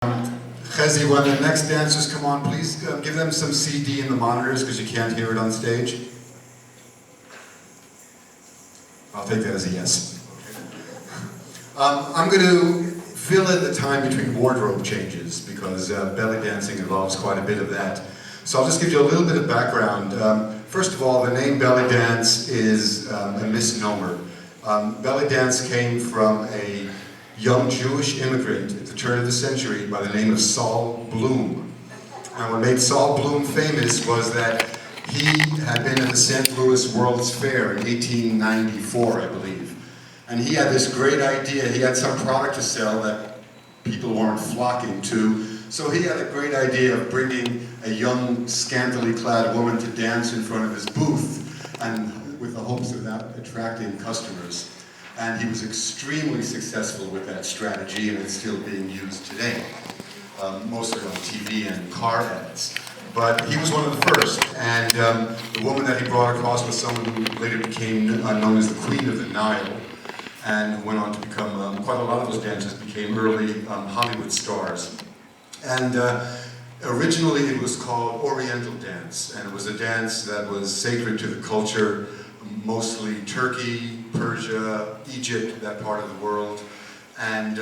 Chezi, when the next dancers come on, please give them some CD in the monitors because you can't hear it on stage. I'll take that as a yes. I'm going to fill in the time between wardrobe changes because belly dancing involves quite a bit of that. So I'll just give you a little bit of background. First of all, the name belly dance is a misnomer. Belly dance came from a young Jewish immigrant at the turn of the century by the name of Saul Bloom. And what made Saul Bloom famous was that he had been at the St. Louis World's Fair in 1894, I believe. And he had this great idea. He had some product to sell that people weren't flocking to. So he had a great idea of bringing a young, scantily clad woman to dance in front of his booth, and with the hopes of that attracting customers. And he was extremely successful with that strategy, and it's still being used today, mostly on TV and car ads. But he was one of the first, and the woman that he brought across was someone who later became known as the Queen of the Nile, and went on to become, quite a lot of those dancers became early Hollywood stars. And originally it was called Oriental dance, and it was a dance that was sacred to the culture, mostly Turkey, Persia, Egypt, that part of the world. And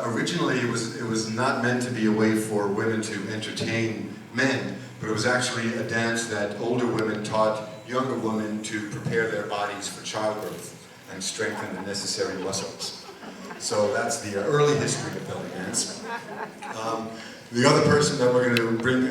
originally it was not meant to be a way for women to entertain men, but it was actually a dance that older women taught younger women to prepare their bodies for childbirth and strengthen the necessary muscles. So that's the early history of belly dance. The other person that we're going to bring,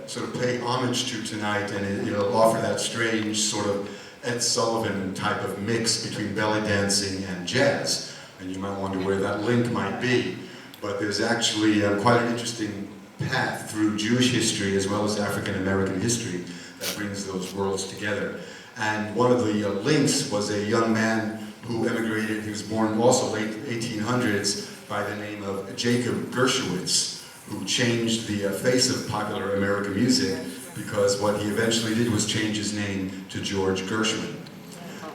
sort of pay homage to tonight, and it'll offer that strange sort of Ed Sullivan type of mix between belly dancing and jazz. And you might wonder where that link might be. But there's actually quite an interesting path through Jewish history as well as African American history that brings those worlds together. And one of the links was a young man who emigrated. He was born also late 1800s by the name of Jacob Gershowitz, who changed the face of popular American music because what he eventually did was change his name to George Gershwin.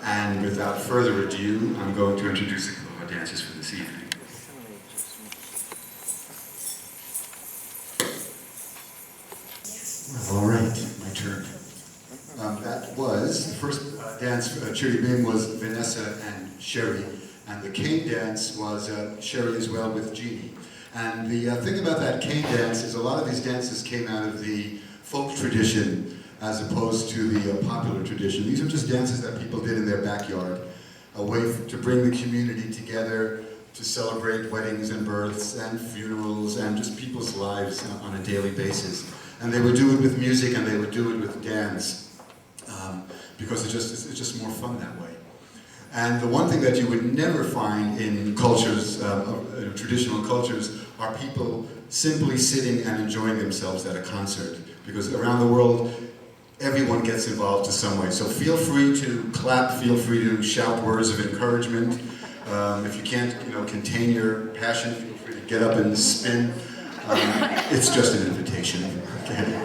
And without further ado, I'm going to introduce a couple of our dancers for this evening. All right, my turn. That was, the first dance, Chiri Bing was Vanessa and Sherry, and the cane dance was Sherry as well with Jeannie. And the thing about that cane dance is a lot of these dances came out of the folk tradition as opposed to the popular tradition. These are just dances that people did in their backyard, a way to bring the community together, to celebrate weddings and births and funerals and just people's lives on a daily basis. And they would do it with music and they would do it with dance because it's just more fun that way. And the one thing that you would never find in cultures, traditional cultures, are people simply sitting and enjoying themselves at a concert. Because around the world, everyone gets involved to some way. So feel free to clap, feel free to shout words of encouragement. If you can't, contain your passion, feel free to get up and spin. It's just an invitation. Okay.